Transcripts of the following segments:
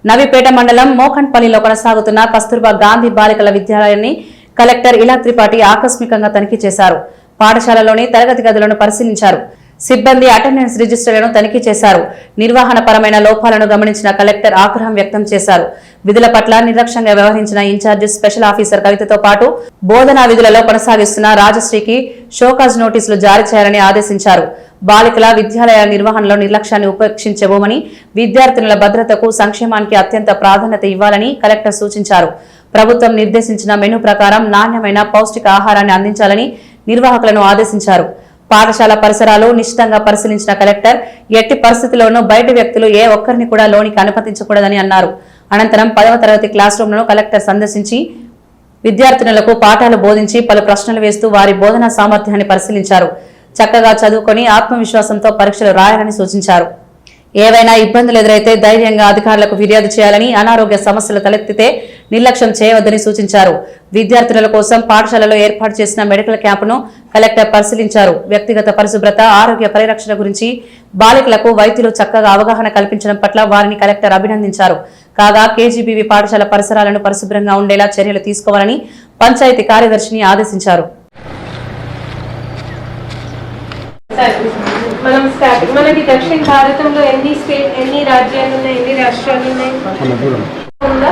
నవీపేట మండలం మోఖన్పల్లిలో కొనసాగుతున్న కస్తూర్బా గాంధీ బాలికల విద్యాలయాన్ని కలెక్టర్ ఇలా త్రిపాఠి ఆకస్మికంగా తనిఖీ చేశారు. పాఠశాలలోని తరగతి గదులను పరిశీలించారు. సిబ్బంది అటెండెన్స్ రిజిస్టర్లను తనిఖీ చేశారు. నిర్వహణ పరమైన లోపాలను గమనించిన కలెక్టర్ ఆగ్రహం వ్యక్తం చేశారు. విధుల పట్ల నిర్లక్ష్యంగా వ్యవహరించిన ఇన్ఛార్జి స్పెషల్ ఆఫీసర్ కవితతో పాటు బోధనా విధులలో కొనసాగిస్తున్న రాజశ్రీకి షోకాజ్ నోటీసులు జారీ చేయాలని ఆదేశించారు. బాలికల విద్యాలయాల నిర్వహణలో నిర్లక్ష్యాన్ని ఉపేక్షించబోమని, విద్యార్థినుల భద్రతకు సంక్షేమానికి అత్యంత ప్రాధాన్యత ఇవ్వాలని కలెక్టర్ సూచించారు. ప్రభుత్వం నిర్దేశించిన మెనూ ప్రకారం నాణ్యమైన పౌష్టిక ఆహారాన్ని అందించాలని నిర్వాహకులను ఆదేశించారు. పాఠశాల పరిసరాలు నిశితంగా పరిశీలించిన కలెక్టర్ ఎట్టి పరిస్థితుల్లోనూ బయట వ్యక్తులు ఏ ఒక్కరిని కూడా లోనికి అనుమతించకూడదని అన్నారు. అనంతరం 10వ తరగతి క్లాస్ రూమ్లను కలెక్టర్ సందర్శించి విద్యార్థినులకు పాఠాలు బోధించి పలు ప్రశ్నలు వేస్తూ వారి బోధనా సామర్థ్యాన్ని పరిశీలించారు. చక్కగా చదువుకొని ఆత్మవిశ్వాసంతో పరీక్షలు రాయాలని సూచించారు. ఏవైనా ఇబ్బందులు ఎదురైతే ధైర్యంగా అధికారులకు ఫిర్యాదు చేయాలని, అనారోగ్య సమస్యలు తలెత్తితే నిర్లక్ష్యం చేయవద్దని సూచించారు. విద్యార్థుల కోసం పాఠశాలలో ఏర్పాటు చేసిన మెడికల్ క్యాంపును కలెక్టర్ పరిశీలించారు. వ్యక్తిగత పరిశుభ్రత, ఆరోగ్య పరిరక్షణ గురించి బాలికలకు వైద్యులు చక్కగా అవగాహన కల్పించడం పట్ల వారిని కలెక్టర్ అభినందించారు. కాగా కేజీబీవీ పాఠశాల పరిసరాలను పరిశుభ్రంగా ఉండేలా చర్యలు తీసుకోవాలని పంచాయతీ కార్యదర్శిని ఆదేశించారు. మనం స్టార్టింగ్ మనకి దక్షిణ భారతంలో ఎన్ని రాజ్యాలు ఉన్నాయి, ఎన్ని రాష్ట్రాలు ఉన్నాయి? ఉందా?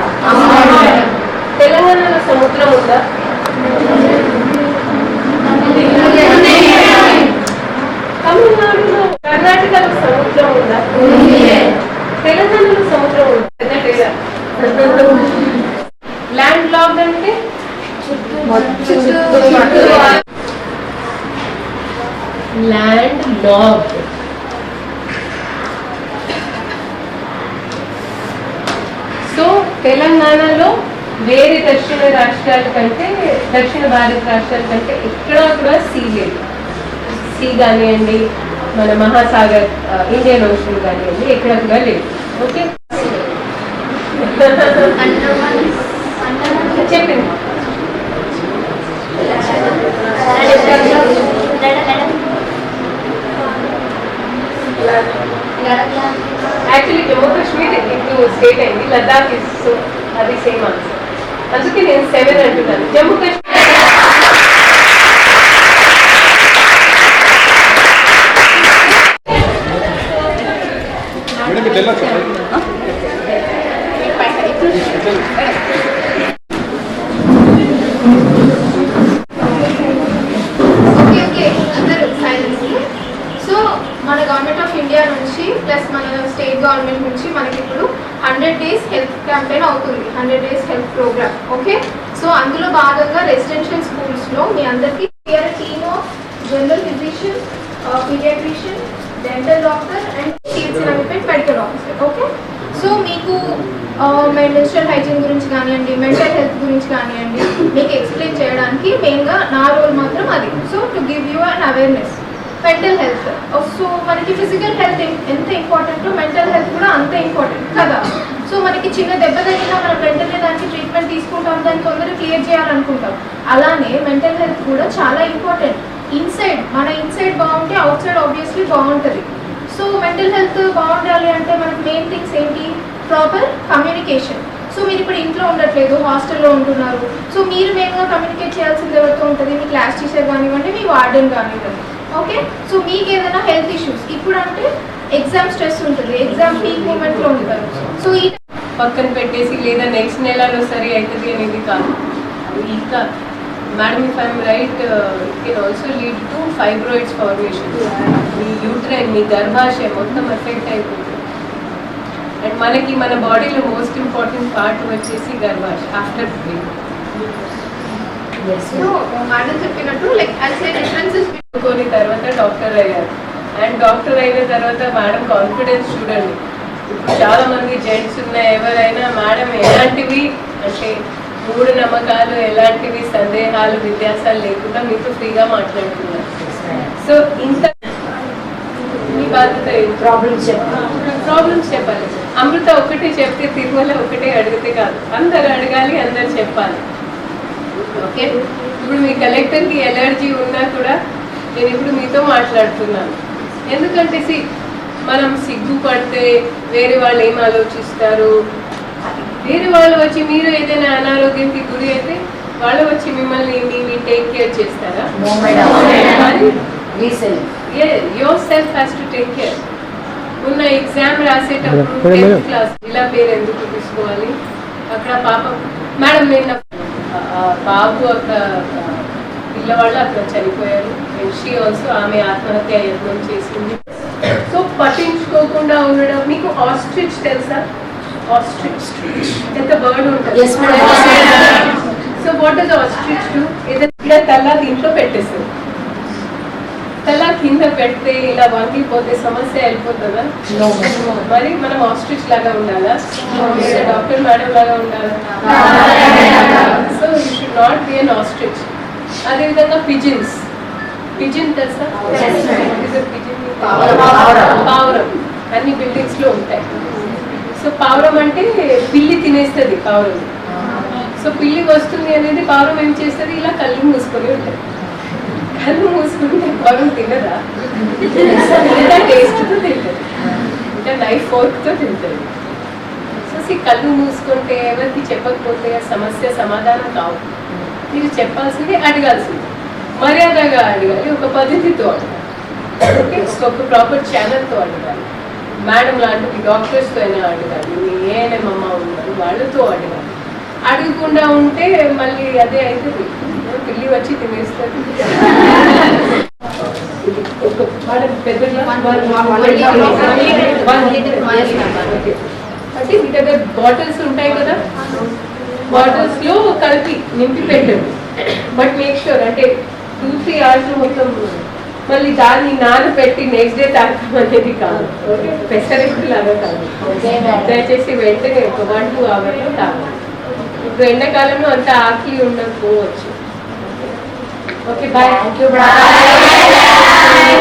తెలంగాణలో సముద్రం ఉందా? తమిళనాడులో, కర్ణాటకలో సముద్రం ఉందా? తెలంగాణలో సముద్రం ఉందా? ల్యాండ్ లాక్ అంటే ల్యాండ్ లాక్. సో తెలంగాణలో వేరే దక్షిణ రాష్ట్రాల కంటే, దక్షిణ భారత రాష్ట్రాల కంటే ఎక్కడా కూడా సీ లేదు. సీ కానివ్వండి, మన మహాసాగర్ ఇండియన్ ఓషన్ కానివ్వండి, ఎక్కడ కూడా లేదు. ఓకే, చెప్పింది. యాక్చువల్లీ జమ్మూ కాశ్మీర్ ఇప్పుడు స్టేట్ అయింది, లద్దాఖ్ ఇస్ సో అది సేమ్ ఆన్సర్. అందుకే నేను 7 అంటున్నాను. Jammu Kashmir government of India నుంచి ప్లస్ మన స్టేట్ గవర్నమెంట్ నుంచి మనకి ఇప్పుడు 100 days హెల్త్ క్యాంపెయిన్ అవుతుంది, 100 days health program. Okay, so అందులో భాగంగా రెసిడెన్షియల్ స్కూల్స్లో మీ అందరికీ team of general physician, paediatrician, dental doctor and medical officer. Okay, so మీకు మెన్స్ట్రువల్ హైజీన్ గురించి కానివ్వండి, మెంటల్ హెల్త్ గురించి కానివ్వండి మీకు ఎక్స్ప్లెయిన్ చేయడానికి మెయిన్గా నా రోల్ మాత్రం అది. So to give you an awareness. Mental health, so మనకి ఫిజికల్ హెల్త్ ఎంత ఇంపార్టెంటో మెంటల్ హెల్త్ కూడా అంతే ఇంపార్టెంట్ కదా. సో మనకి చిన్న దెబ్బ తగిలినా మనం వెంటనే దానికి ట్రీట్మెంట్ తీసుకుంటాం, దాన్ని తొందరగా క్లియర్ చేయాలనుకుంటాం. అలానే మెంటల్ హెల్త్ కూడా చాలా ఇంపార్టెంట్. మన ఇన్సైడ్ బాగుంటే అవుట్ సైడ్ ఆబ్వియస్లీ బాగుంటుంది. సో మెంటల్ హెల్త్ బాగుండాలి అంటే మనకి మెయిన్ థింగ్స్ ఏంటి? Proper communication. సో మీరు ఇప్పుడు ఇంట్లో ఉండట్లేదు, హాస్టల్లో ఉంటున్నారు. సో మీరు మెయిన్గా కమ్యూనికేట్ చేయాల్సింది ఎవరితో ఉంటుంది? మీ క్లాస్ టీచర్ కానివ్వండి, మీ వార్డెన్ కానివ్వండి. ఓకే, సో మీకు ఏదైనా హెల్త్ ఇష్యూస్ ఇప్పుడు అంటే ఎగ్జామ్ స్ట్రెస్ ఉంటుంది, ఎగ్జామ్ పీక్ మూమెంట్లో ఉంటారు. సో ఈ పక్కన పెట్టేసి లేదా నెక్స్ట్ నెలలో సరి అవుతుంది అనేది కాదు. ఇంకా madam, if I'm right, it can also lead to fibroids formation. మీ యూట్రైన్, మీ గర్భాశయం మొత్తం ఎఫెక్ట్ అయిపోతుంది. అండ్ మనకి మన బాడీలో మోస్ట్ ఇంపార్టెంట్ పార్ట్ వచ్చేసి గర్భాశయం ఆఫ్టర్ బ్రేక్. మేడం చెప్పినట్టు లైక్ డిఫరెన్సెస్ కొని తర్వాత డాక్టర్ అయ్యారు. అండ్ డాక్టర్ అయిన తర్వాత మేడం కాన్ఫిడెన్స్ చూడండి. ఇప్పుడు చాలా మంది జెంట్స్ ఉన్న ఎవరైనా మేడం ఎలాంటివి అంటే మూఢనమ్మకాలు, ఎలాంటివి సందేహాలు, వ్యత్యాసాలు లేకుండా మీతో ఫ్రీగా మాట్లాడుతున్నారు. సో ఇంత మీ బాధ్యత ప్రాబ్లమ్స్ చెప్పాలి. అమృత ఒకటే చెప్తే, తిరుమల ఒకటే అడిగితే కాదు, అందరు అడగాలి, అందరు చెప్పాలి. ఓకే, ఇప్పుడు మీ కలెక్టర్కి ఎలర్జీ ఉన్నా కూడా నేను ఇప్పుడు మీతో మాట్లాడుతున్నాను. ఎందుకంటే మనం సిగ్గుపడితే వేరే వాళ్ళు ఏం ఆలోచిస్తారు, వేరే వాళ్ళు వచ్చి మీరు ఏదైనా అనారోగ్యానికి గురి అయితే వాళ్ళు వచ్చి మిమ్మల్ని మీ టేక్ కేర్ చేస్తారా? Your self has to take care. ఉన్న ఎగ్జామ్ రాసేటప్పుడు 10th క్లాస్ ఇలా పేరు ఎందుకు తీసుకోవాలి? అక్కడ పాప మేడం నేను బాబు అక్కడ పిల్లవాళ్ళు అక్కడ చనిపోయారు. షీ ఆల్సో ఆమె ఆత్మహత్య యత్నం చేసింది. సో పట్టించుకోకుండా ఉండడం. మీకు ఆస్ట్రిచ్ తెలుసా? ఆస్ట్రిచ్ ఎంత బర్డ్ ఉంటుంది. So what does ostrich do? ఏదైనా తల దీంట్లో పెట్టేస్తుంది. తల కింద పెడితే ఇలా వంగిపోతే సమస్య వెళ్ళిపోతుందా? మరి మనం ఆస్ట్రిచ్ లాగా ఉండాలా? డాక్టర్ మేడం లాగా ఉండాలా? So you should not be an ostrich. అదేవిధంగా పిజిన్స్. పిజిన్ తెలుసా? పావురం అన్ని బిల్డింగ్స్ లో ఉంటాయి. సో పావురం అంటే పిల్లి తినేస్తుంది పావురం. సో పిల్లి వస్తుంది అనేది పావురం ఏం చేస్తుంది? ఇలా కళ్ళు మూసుకొని ఉంటాయి. కళ్ళు మూసుకుంటే పావురం తినదా? ఇంకా టేస్ట్తో తింటుంది, ఇంకా నైఫ్ ఫోర్క్తో తింటుంది. సో కళ్ళు మూసుకుంటే ఎవరికి చెప్పకపోతే ఆ సమస్య సమాధానం కావు. మీరు చెప్పాల్సింది అడగాల్సింది, మర్యాదగా అడగాలి, ఒక పద్ధతితో అడగాలి, ఓకే, ఒక ప్రాపర్ ఛానల్తో అడగాలి. మేడం లాంటి డాక్టర్స్తో అయినా అడగాలి, మీ ఏఎన్ఎం అమ్మ ఉన్నారు వాళ్ళతో అడగాలి. అడగకుండా ఉంటే మళ్ళీ అదే అవుతుంది, పిల్లి వచ్చి తినేస్తుంది. అంటే మీ దగ్గర బాటిల్స్ ఉంటాయి కదా, బాటిల్స్ లో కలిపి నింపి పెట్టండి. బట్ మేక్ షూర్ అంటే 2-3 hours మొత్తం మళ్ళీ దాన్ని నానబెట్టి నెక్స్ట్ డే తాగడం అనేది కాదు, ఓకే, పెసరెక్కు లాగా కాదు. దయచేసి వెంటనే ఒక 1-2 hours తాగాలి. ఇప్పుడు ఎండాకాలంలో అంత ఆకలి ఉండకపోవచ్చు. Okay, bye.